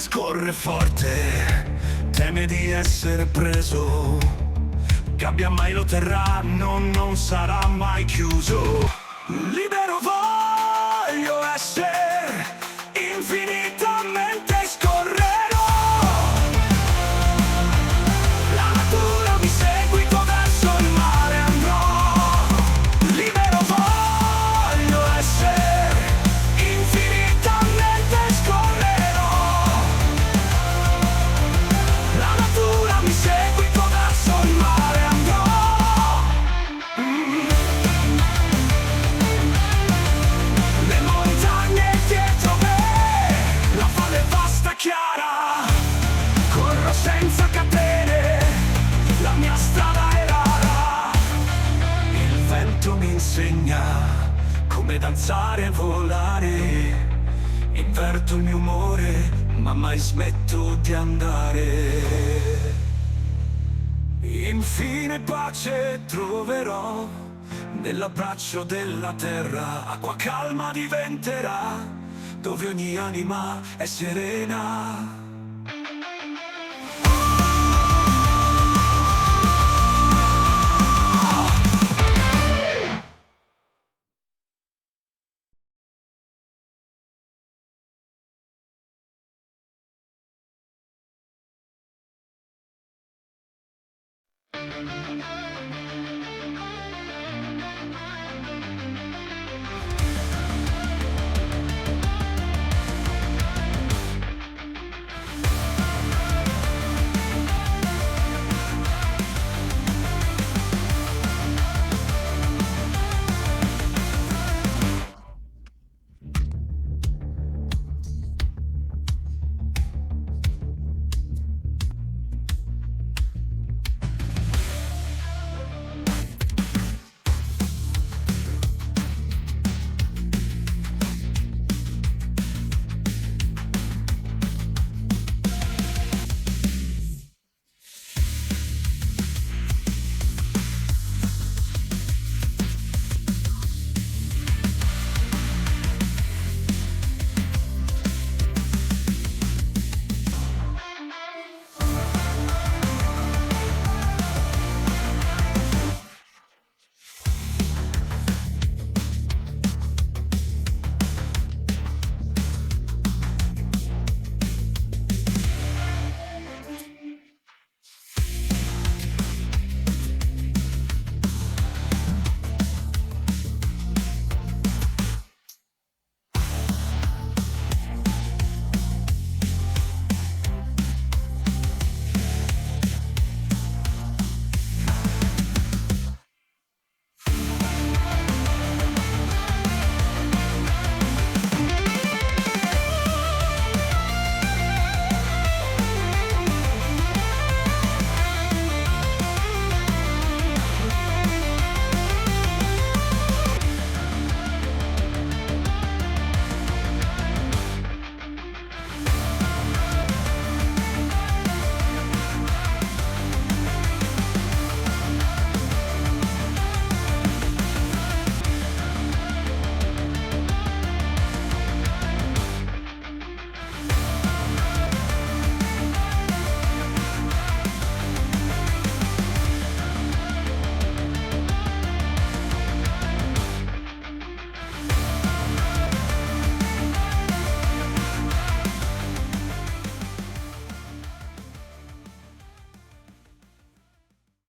scorre forte, teme di essere preso. Gabbia mai lo terrà, non sarà mai chiuso. Libero voglio essere, infinitamente scorrerò. La natura mi seguito verso il mare andrò. Libero voglio essere, infinitamente scorrerò. La natura mi seguito verso il mare andrò. Le montagne dietro me, la valle vasta e chiara. Corro senza catene, la mia strada è rara. Il vento mi insegna come danzare e volare. Inverto il mio umore, ma mai smetto di andare. Infine pace troverò nell'abbraccio della terra. Acqua calma diventerà, dove ogni anima è serena.